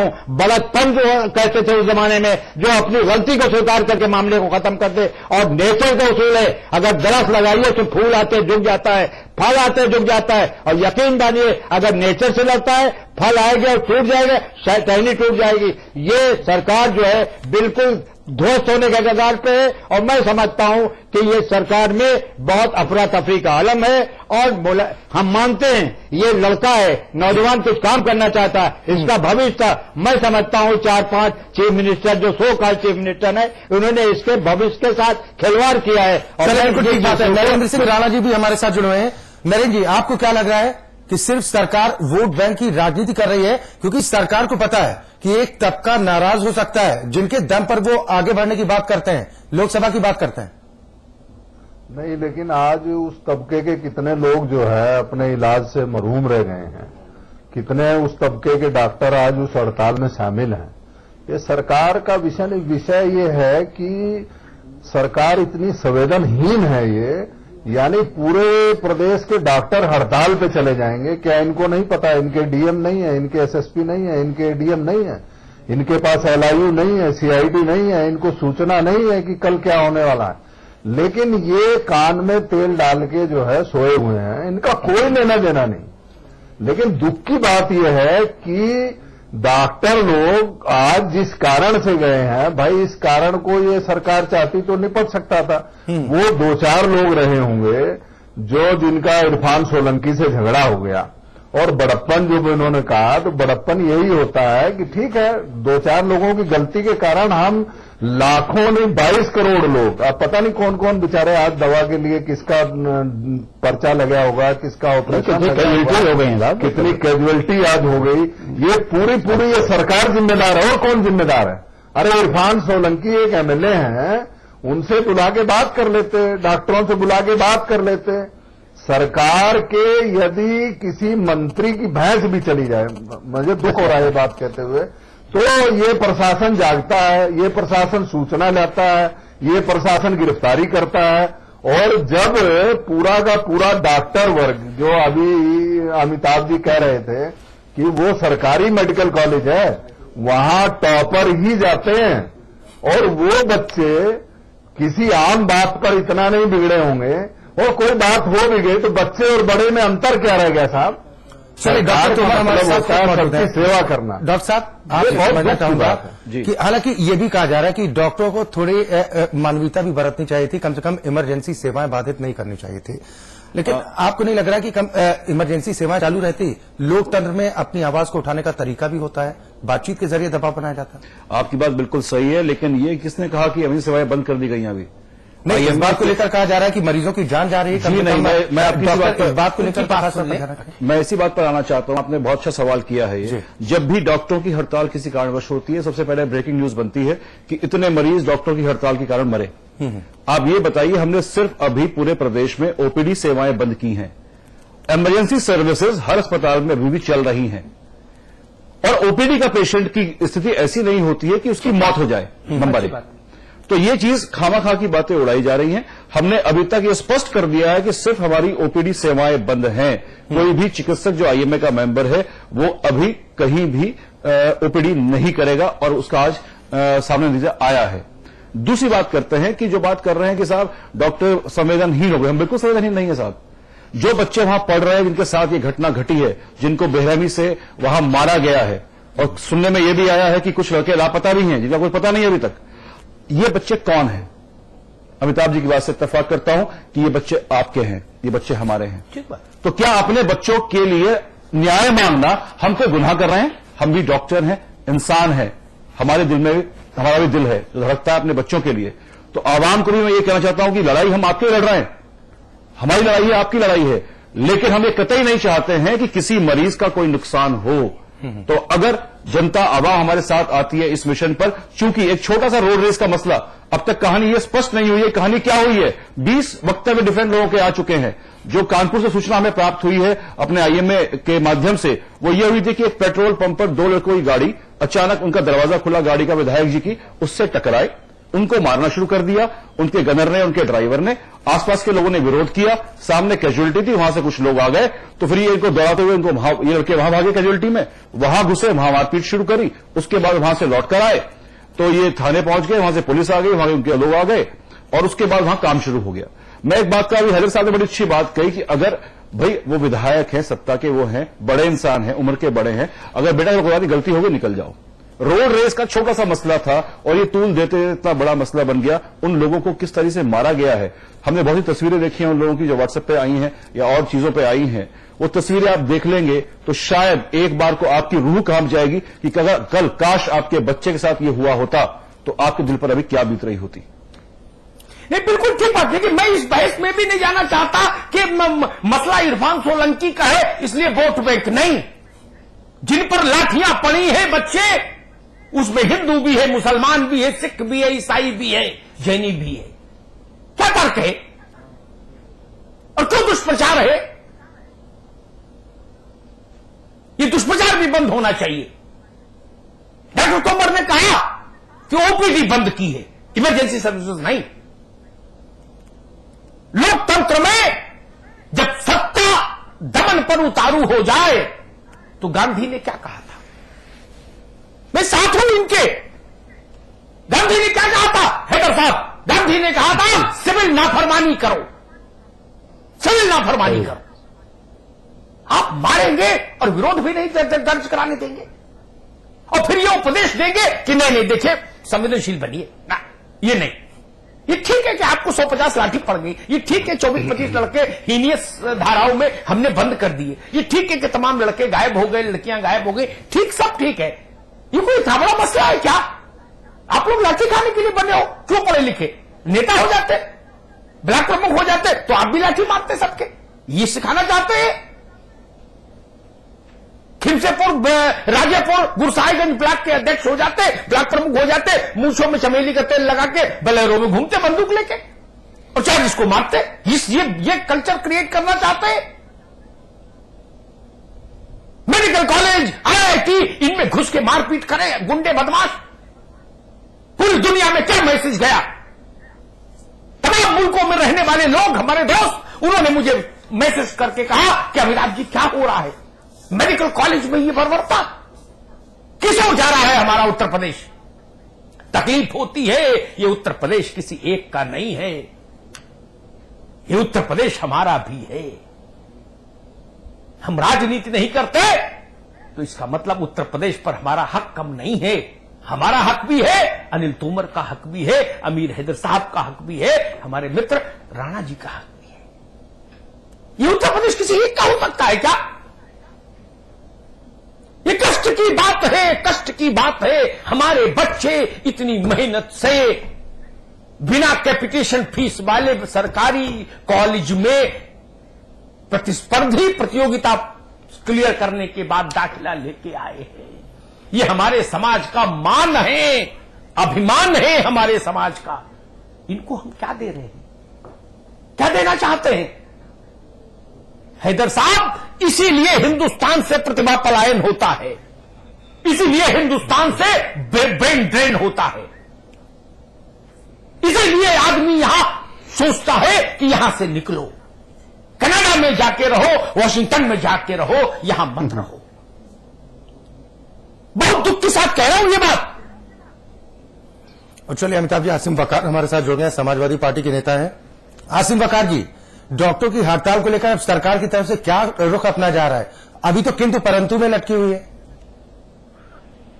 हूं बड़प्पन जो कहते थे उस जमाने में, जो अपनी गलती को स्वीकार करके मामले को खत्म कर दे। और नेचर का उसूल है, अगर दरख्त लगाइए तो फूल आते झुक जाता है, फल आते झुक जाता है। और यकीन मानिए अगर नेचर से लड़ता है फल आएगा और टूट जाएगा, टहनी टूट जाएगी। ये सरकार जो है बिल्कुल ध्वस्त होने के कगार पे है। और मैं समझता हूं कि ये सरकार में बहुत अफरा तफरी का आलम है। और हम मानते हैं ये लड़का है, नौजवान कुछ काम करना चाहता है, इसका भविष्य था। मैं समझता हूं 4-5 चीफ मिनिस्टर जो सो कॉल चीफ मिनिस्टर है, उन्होंने इसके भविष्य के साथ खिलवाड़ किया है। और नरेंद्र सिंह राणा जी भी हमारे साथ जुड़े हुए हैं। नरेंद्र जी, आपको क्या लग रहा है कि सिर्फ सरकार वोट बैंक की राजनीति कर रही है? क्योंकि सरकार को पता है कि एक तबका नाराज हो सकता है, जिनके दम पर वो आगे बढ़ने की बात करते हैं, लोकसभा की बात करते हैं। नहीं, लेकिन आज उस तबके के कितने लोग जो है अपने इलाज से महरूम रह गए हैं, कितने उस तबके के डॉक्टर आज उस हड़ताल में शामिल हैं। ये सरकार का विषय ये है कि सरकार इतनी संवेदनहीन है ये, यानी पूरे प्रदेश के डॉक्टर हड़ताल पे चले जाएंगे। क्या इनको नहीं पता? इनके डीएम नहीं है, इनके एसएसपी नहीं है, इनके एडीएम नहीं है, इनके पास एलआईयू नहीं है, सीआईडी नहीं है, इनको सूचना नहीं है कि कल क्या होने वाला है। लेकिन ये कान में तेल डाल के जो है सोए हुए हैं, इनका कोई लेना देना नहीं। लेकिन दुख की बात यह है कि डॉक्टर लोग आज जिस कारण से गए हैं, भाई इस कारण को ये सरकार चाहती तो निपट सकता था। वो 2-4 लोग रहे होंगे जो जिनका इरफान सोलंकी से झगड़ा हो गया। और बड़प्पन जो इन्होंने कहा, तो बड़प्पन यही होता है कि ठीक है 2-4 लोगों की गलती के कारण हम लाखों नहीं 22 करोड़ लोग, अब पता नहीं कौन कौन बेचारे आज दवा के लिए किसका पर्चा लगा होगा, किसका ऑपरेशन हो गए, कितनी कैजुअलिटी आज हो गई। ये पूरी ये सरकार जिम्मेदार है। और कौन जिम्मेदार है? अरे इरफान सोलंकी एक एमएलए हैं, उनसे बुला के बात कर लेते, डॉक्टरों से बुला के बात कर लेते। सरकार के यदि किसी मंत्री की भैंस भी चली जाए, मुझे दुख हो रहा है ये बात कहते हुए, तो ये प्रशासन जागता है, ये प्रशासन सूचना लेता है, ये प्रशासन गिरफ्तारी करता है। और जब पूरा का पूरा डॉक्टर वर्ग, जो अभी अमिताभ जी कह रहे थे कि वो सरकारी मेडिकल कॉलेज है, वहां टॉपर ही जाते हैं, और वो बच्चे किसी आम बात पर इतना नहीं बिगड़े होंगे। और कोई बात हो भी गई तो बच्चे और बड़े में अंतर क्या रह गया साहब? चलिए डॉक्टर तो हमारे साथ सबकी सेवा करना। डॉक्टर साहब, आप समझना चाहूंगा कि हालांकि ये भी कहा जा रहा है कि डॉक्टरों को थोड़ी मानवीयता भी बरतनी चाहिए थी, कम से कम इमरजेंसी सेवाएं बाधित नहीं करनी चाहिए थी। लेकिन आपको नहीं लग रहा कि कम इमरजेंसी सेवाएं चालू रहती, लोकतंत्र में अपनी आवाज को उठाने का तरीका भी होता है, बातचीत के जरिए दबाव बनाया जाता है? आपकी बात बिल्कुल सही है, लेकिन ये किसने कहा कि इमरजेंसी सेवाएं बंद कर दी गई? अभी नहीं, इस बात को लेकर कहा जा रहा है कि मरीजों की जान जा रही है। जी नहीं, मैं आपकी बात को लेकर मैं इसी बात पर आना चाहता हूं। आपने बहुत अच्छा सवाल किया है ये। जब भी डॉक्टरों की हड़ताल किसी कारणवश होती है, सबसे पहले ब्रेकिंग न्यूज बनती है कि इतने मरीज डॉक्टरों की हड़ताल के कारण मरे। आप ये बताइए, हमने सिर्फ अभी पूरे प्रदेश में ओपीडी सेवाएं बंद की हैं। इमरजेंसी सर्विसेज हर अस्पताल में अभी भी चल रही हैं, और ओपीडी का पेशेंट की स्थिति ऐसी नहीं होती है कि उसकी मौत हो जाए। नंबर 1, तो ये चीज खामाखा की बातें उड़ाई जा रही हैं। हमने अभी तक ये स्पष्ट कर दिया है कि सिर्फ हमारी ओपीडी सेवाएं बंद हैं। कोई भी चिकित्सक जो आईएमए का मेंबर है वो अभी कहीं भी ओपीडी नहीं करेगा, और उसका आज सामने नतीजा आया है। दूसरी बात करते हैं कि जो बात कर रहे हैं कि साहब डॉक्टर संवेदनहीन हो गए, हम बिल्कुल संवेदनहीन नहीं है साहब। जो बच्चे वहां पढ़ रहे हैं, जिनके साथ ये घटना घटी है, जिनको बेरहमी से वहां मारा गया है, और सुनने में यह भी आया है कि कुछ लड़के लापता भी हैं जिनका कोई पता नहीं है अभी तक। ये बच्चे कौन हैं? अमिताभ जी की बात से इत्तेफाक करता हूं कि ये बच्चे आपके हैं, ये बच्चे हमारे हैं। ठीक बात। तो क्या अपने बच्चों के लिए न्याय मांगना हम कोई गुनाह कर रहे हैं? हम भी डॉक्टर हैं, इंसान हैं, हमारे दिल में हमारा भी दिल है जो धड़कता है अपने बच्चों के लिए। तो आवाम को भी मैं ये कहना चाहता हूं कि लड़ाई हम आपके लड़ रहे हैं, हमारी लड़ाई है, आपकी लड़ाई है, लेकिन हम ये कतई नहीं चाहते हैं कि किसी मरीज का कोई नुकसान हो। तो अगर जनता आवाम हमारे साथ आती है इस मिशन पर, चूंकि एक छोटा सा रोड रेस का मसला, अब तक कहानी ये स्पष्ट नहीं हुई है, कहानी क्या हुई है। 20 वक्तव्य डिफरेंट लोगों के आ चुके हैं। जो कानपुर से सूचना हमें प्राप्त हुई है अपने आईएमए के माध्यम से, वो ये हुई थी कि एक पेट्रोल पंप पर 2 लड़कों की गाड़ी, अचानक उनका दरवाजा खुला गाड़ी का, विधायक जी की, उससे टकराए, उनको मारना शुरू कर दिया, उनके गनर ने, उनके ड्राइवर ने। आसपास के लोगों ने विरोध किया, सामने कैजुअलिटी थी, वहां से कुछ लोग आ गए, तो फिर ये इनको दौड़ाते हुए ये लड़के वहां भागे कैजुअलिटी में, वहां घुसे, वहां मारपीट शुरू करी। उसके बाद वहां से लौट कर आए तो ये थाने पहुंच गए, वहां से पुलिस आ गई, वहां उनके लोग आ गए और उसके बाद वहां काम शुरू हो गया। मैं एक बात का अभी हैदर साहब ने बड़ी अच्छी बात कही कि अगर भाई वो विधायक हैं, सत्ता के वो हैं, बड़े इंसान हैं, उम्र के बड़े हैं, अगर बेटा कोई गलती होगी निकल जाओ। रोड रेस का छोटा सा मसला था और ये तूल देते इतना बड़ा मसला बन गया। उन लोगों को किस तरह से मारा गया है, हमने बहुत सी तस्वीरें देखी हैं उन लोगों की जो व्हाट्सएप पे आई हैं या और चीजों पे आई हैं। वो तस्वीरें आप देख लेंगे तो शायद एक बार को आपकी रूह कांप जाएगी कि कल काश आपके बच्चे के साथ ये हुआ होता तो आपके दिल पर अभी क्या बीत रही होती। नहीं, बिल्कुल ठीक बात है कि मैं इस बहस में भी नहीं जाना चाहता कि मसला इरफान सोलंकी का है इसलिए वोट बैंक नहीं। जिन पर लाठियां पड़ी हैं बच्चे, उसमें हिंदू भी है, मुसलमान भी है, सिख भी है, ईसाई भी है, जैनी भी है। क्या तर्क है और क्यों दुष्प्रचार है? ये दुष्प्रचार भी बंद होना चाहिए। डॉक्टर तोमर ने कहा कि ओपीडी बंद की है, इमरजेंसी सर्विसेज नहीं। लोकतंत्र में जब सत्ता दमन पर उतारू हो जाए तो गांधी ने क्या कहा था? मैं साथ हूं इनके। गांधी ने क्या कहा था? हैदर साहब, गांधी ने कहा था सिविल नाफरमानी करो, सिविल नाफरमानी करो। आप मारेंगे और विरोध भी नहीं दर्ज कराने देंगे और फिर ये उपदेश देंगे कि नहीं देखिए संवेदनशील बनिए ना। ये नहीं, ये ठीक है कि आपको 150 लाठी पड़ गई, ये ठीक है 24-25 लड़के हीनियस धाराओं में हमने बंद कर दिए, ये ठीक है कि तमाम लड़के गायब हो गए, लड़कियां गायब हो गई, ठीक, सब ठीक है। ये कोई इतना बड़ा मसला है क्या? आप लोग लाठी खाने के लिए बने हो? क्यों पढ़े लिखे नेता हो जाते, ब्लॉक प्रमुख हो जाते तो आप भी लाठी मारते सबके? ये सिखाना चाहते हैं? खिमसेपुर, राजेपुर, गुरसाहिबगंज ब्लॉक के अध्यक्ष हो जाते, ब्लॉक प्रमुख हो जाते, मूंछों में चमेली का तेल लगा के बलेरो में घूमते बंदूक लेके और चाहे इसको मारते। ये कल्चर क्रिएट करना चाहते हैं। मेडिकल कॉलेज, आईआईटी, इनमें घुस के मारपीट करें गुंडे बदमाश। पूरी दुनिया में क्या मैसेज गया? तमाम मुल्कों में रहने वाले लोग, हमारे दोस्त, उन्होंने मुझे मैसेज करके कहा कि अमिताभ जी क्या हो रहा है मेडिकल कॉलेज में? ये बर्बरता किस ओर जा रहा है हमारा उत्तर प्रदेश? तकलीफ होती है। ये उत्तर प्रदेश किसी एक का नहीं है, ये उत्तर प्रदेश हमारा भी है। हम राजनीति नहीं करते तो इसका मतलब उत्तर प्रदेश पर हमारा हक कम नहीं है। हमारा हक भी है, अनिल तोमर का हक भी है, अमीर हैदर साहब का हक भी है, हमारे मित्र राणा जी का हक भी है। ये उत्तर प्रदेश किसी एक का हो सकता है क्या? ये कष्ट की बात है, कष्ट की बात है। हमारे बच्चे इतनी मेहनत से बिना कैपिटेशन फीस वाले सरकारी कॉलेज में प्रतिस्पर्धी प्रतियोगिता क्लियर करने के बाद दाखिला लेके आए हैं। ये हमारे समाज का मान है, अभिमान है हमारे समाज का। इनको हम क्या दे रहे हैं? क्या देना चाहते हैं? हैदर साहब, इसीलिए हिंदुस्तान से प्रतिभा पलायन होता है, इसीलिए हिंदुस्तान से ब्रेन ड्रेन होता है, इसीलिए आदमी यहां सोचता है कि यहां से निकलो, कनाडा में जाके रहो, वॉशिंगटन में जाके रहो, यहां मत रहो। बहुत दुख के साथ कह रहा हूं ये बात। और चलिए अमिताभ जी, आसिम वकार हमारे साथ जुड़ गए, समाजवादी पार्टी के नेता हैं। आसिम वकार जी, डॉक्टरों की हड़ताल को लेकर अब सरकार की तरफ से क्या रुख अपना जा रहा है? अभी तो किंतु परंतु में लटकी हुई है।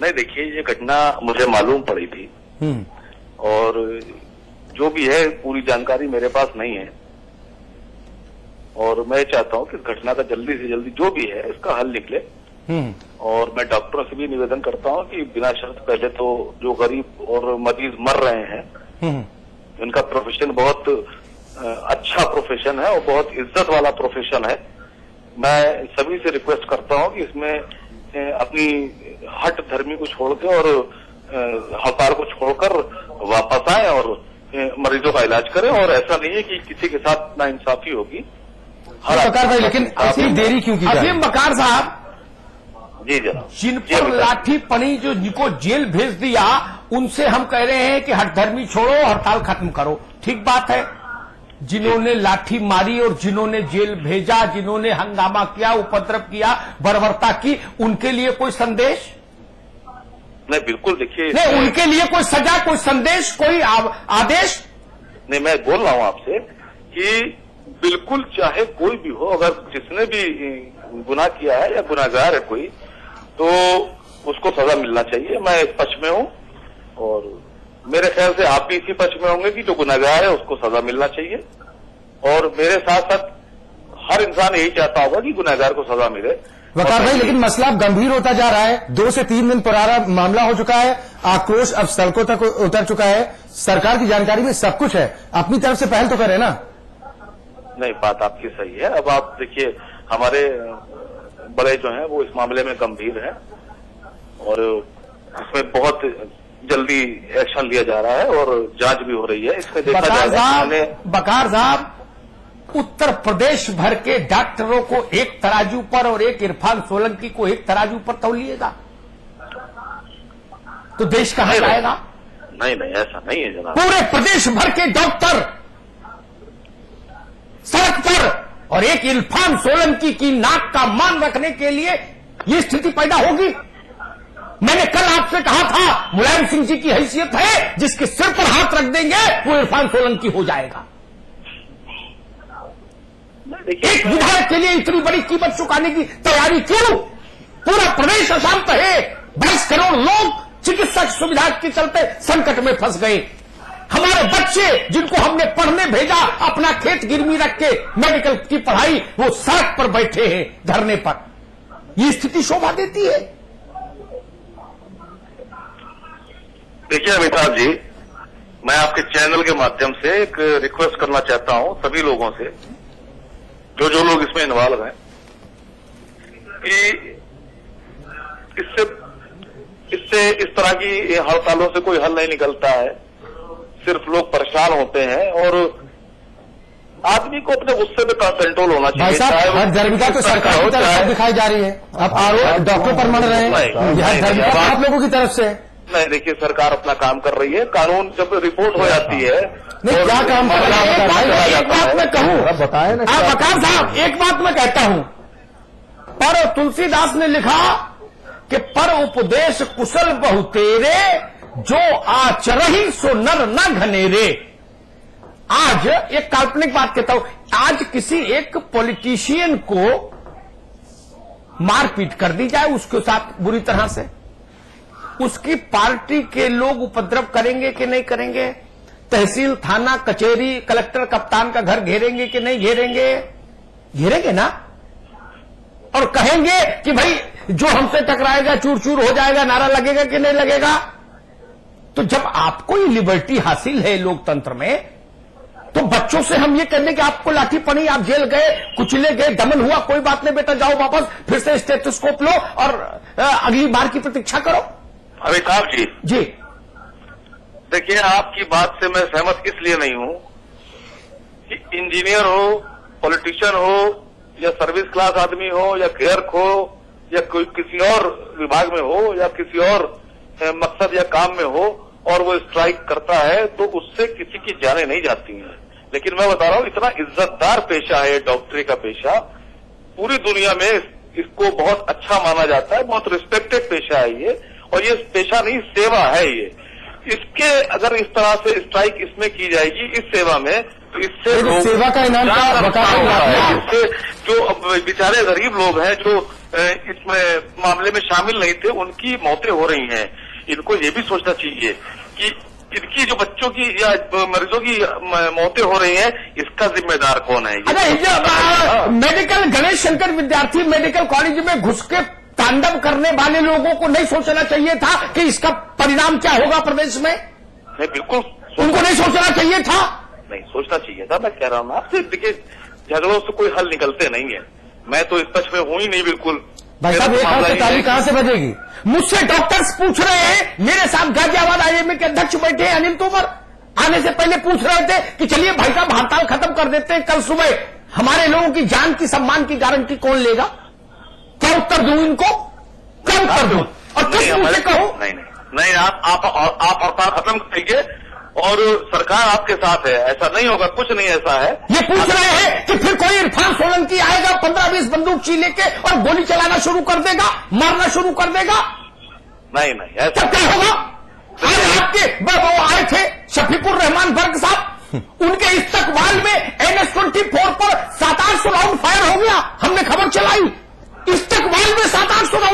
नहीं, देखिए, ये घटना मुझे मालूम पड़ी थी और जो भी है पूरी जानकारी मेरे पास नहीं है और मैं चाहता हूं कि इस घटना का जल्दी से जल्दी जो भी है इसका हल निकले। और मैं डॉक्टरों से भी निवेदन करता हूं कि बिना शर्त पहले तो जो गरीब और मरीज मर रहे हैं, इनका प्रोफेशन बहुत अच्छा प्रोफेशन है और बहुत इज्जत वाला प्रोफेशन है। मैं सभी से रिक्वेस्ट करता हूं कि इसमें अपनी हट धर्मी को छोड़ के और हड़ताल को छोड़कर वापस आए और मरीजों का इलाज करें। और ऐसा नहीं है कि किसी के साथ नाइंसाफी होगी। वकार भाई, लेकिन ऐसी देरी क्यों की? असीम वकार साहब, जी जनाब, जिन जी पर अमिताभ। लाठी पड़ी, जो जिनको जेल भेज दिया, उनसे हम कह रहे हैं कि हठधर्मी छोड़ो, हड़ताल खत्म करो। ठीक बात है। जिन्होंने लाठी मारी और जिन्होंने जेल भेजा, जिन्होंने हंगामा किया, उपद्रव किया, बर्बरता की, उनके लिए कोई संदेश नहीं, बिल्कुल देखिए, नहीं, उनके लिए कोई सजा, कोई संदेश, कोई आदेश नहीं, मैं बोल रहा हूं आपसे कि बिल्कुल चाहे कोई भी हो, अगर जिसने भी गुनाह किया है या गुनाहगार है कोई, तो उसको सजा मिलना चाहिए। मैं इस पक्ष में हूं और मेरे ख्याल से आप भी इसी पक्ष में होंगे कि जो गुनाहगार है उसको सजा मिलना चाहिए। और मेरे साथ साथ हर इंसान यही चाहता होगा कि गुनाहगार को सजा मिले। वकार भाई, लेकिन मसला गंभीर होता जा रहा है। 2 से 3 दिन पुराना मामला हो चुका है, आक्रोश अब सड़कों तक उतर चुका है। सरकार की जानकारी में सब कुछ है, अपनी तरफ से पहल तो करें ना। नहीं, बात आपकी सही है। अब आप देखिए, हमारे बड़े जो हैं वो इस मामले में गंभीर हैं और इसमें बहुत जल्दी एक्शन लिया जा रहा है और जांच भी हो रही है। इसमें देखा जाएगा। बकार साहब, उत्तर प्रदेश भर के डॉक्टरों को एक तराजू पर और एक इरफान सोलंकी को एक तराजू पर तौलिएगा तो देश कहां जाएगा? नहीं, ऐसा नहीं है जनाब। पूरे प्रदेश भर के डॉक्टर सड़क पर और एक इरफान सोलंकी की नाक का मान रखने के लिए ये स्थिति पैदा होगी। मैंने कल आपसे कहा था, मुलायम सिंह जी की हैसियत है, जिसके सिर पर हाथ रख देंगे वो इरफान सोलंकी हो जाएगा। एक विधायक के लिए इतनी बड़ी कीमत चुकाने की तैयारी क्यों? पूरा प्रदेश अशांत है। 22 करोड़ लोग चिकित्सा सुविधा के चलते संकट में फंस गए। हमारे बच्चे जिनको हमने पढ़ने भेजा, अपना खेत गिरवी रख के मेडिकल की पढ़ाई, वो सड़क पर बैठे हैं धरने पर। ये स्थिति शोभा देती है? देखिए अमिताभ जी, मैं आपके चैनल के माध्यम से एक रिक्वेस्ट करना चाहता हूं सभी लोगों से, जो लोग इसमें इन्वॉल्व हैं, कि इससे इस तरह की हड़तालों से कोई हल नहीं निकलता है। सिर्फ लोग परेशान होते हैं और आदमी को अपने गुस्से पे कंट्रोल होना चाहिए। भाई साहब, हठधर्मिता तो सरकार की तरफ से दिखाई जा रही है। अब आरोप डॉक्टर पर मर रहे हैं, यह हठधर्मिता आप लोगों की तरफ से। नहीं, देखिए, सरकार अपना काम कर रही है। कानून जब रिपोर्ट हो जाती है, नहीं, क्या काम कर रहा है? एक बात मैं कहूं, बताए ना। वकार साहब, एक बात मैं कहता हूं, पर तुलसीदास ने लिखा कि पर उपदेश कुशल बहु तेरे, जो आचरहि सो नर न घनेरे। आज एक काल्पनिक बात कहता हूं, आज किसी एक पॉलिटिशियन को मारपीट कर दी जाए उसके साथ बुरी तरह से, उसकी पार्टी के लोग उपद्रव करेंगे कि नहीं करेंगे? तहसील, थाना, कचहरी, कलेक्टर, कप्तान का घर घेरेंगे कि नहीं घेरेंगे? घेरेंगे ना। और कहेंगे कि भाई जो हमसे टकराएगा चूर चूर हो जाएगा, नारा लगेगा कि नहीं लगेगा? तो जब आपको ये लिबर्टी हासिल है लोकतंत्र में, तो बच्चों से हम ये कहने कि आपको लाठी पड़ी, आप जेल गए, कुचले गए, दमन हुआ, कोई बात नहीं बेटा, जाओ वापस, फिर से स्टेथोस्कोप लो और अगली बार की प्रतीक्षा करो। अमिताभ जी, देखिए, आपकी बात से मैं सहमत इसलिए नहीं हूं कि इंजीनियर हो, पॉलिटिशियन हो, या सर्विस क्लास आदमी हो, या क्लर्क हो, या कोई किसी और विभाग में हो, या किसी और मकसद या काम में हो, और वो स्ट्राइक करता है तो उससे किसी की जानें नहीं जाती हैं। लेकिन मैं बता रहा हूं, इतना इज्जतदार पेशा है डॉक्टरी का पेशा, पूरी दुनिया में इसको बहुत अच्छा माना जाता है, बहुत रिस्पेक्टेड पेशा है ये। और ये पेशा नहीं, सेवा है ये। इसके अगर इस तरह से स्ट्राइक इसमें की जाएगी, इस सेवा में, तो इससे लोग सेवा का इनाम इससे जो बेचारे गरीब लोग हैं जो इसमें मामले में शामिल नहीं थे, उनकी मौतें हो रही हैं। इनको ये भी सोचना चाहिए कि इनकी जो बच्चों की या मरीजों की मौतें हो रही हैं, इसका जिम्मेदार कौन है? मेडिकल गणेश शंकर विद्यार्थी मेडिकल कॉलेज में घुस के तांडव करने वाले लोगों को नहीं सोचना चाहिए था कि इसका परिणाम क्या होगा प्रदेश में? नहीं, बिल्कुल उनको नहीं सोचना चाहिए था। नहीं सोचना चाहिए था। मैं कह रहा हूँ आपसे, देखिए, झगड़ों से कोई हल निकलते नहीं है। मैं तो इस पक्ष में हूं ही नहीं बिल्कुल। भाई साहब, एक हाथ से ताली कहां से बजेगी? मुझसे डॉक्टर्स पूछ रहे हैं, मेरे साथ गाजियाबाद आईएमए के अध्यक्ष बैठे अनिल तोमर, आने से पहले पूछ रहे थे कि चलिए भाई साहब हड़ताल खत्म कर देते हैं, कल सुबह हमारे लोगों की जान की सम्मान की गारंटी कौन लेगा? क्या उत्तर दूं इनको? कम कर दो और किस मुंह से कहो? नहीं, आप हड़ताल खत्म कीजिए और सरकार आपके साथ है, ऐसा नहीं होगा, कुछ नहीं ऐसा है। ये पूछ रहे हैं कि फिर कोई इरफान सोलंकी आएगा 15-20 बंदूकची लेके और गोली चलाना शुरू कर देगा, मारना शुरू कर देगा? नहीं, ऐसा तब क्या होगा? आज आपके वो आए थे शफीकुर रहमान बर्ग साहब, उनके इस्तकबाल में NS-24 पर 700-800 राउंड फायर हो गया, हमने खबर चलाई। इस्तकबाल में 700-800 राउंड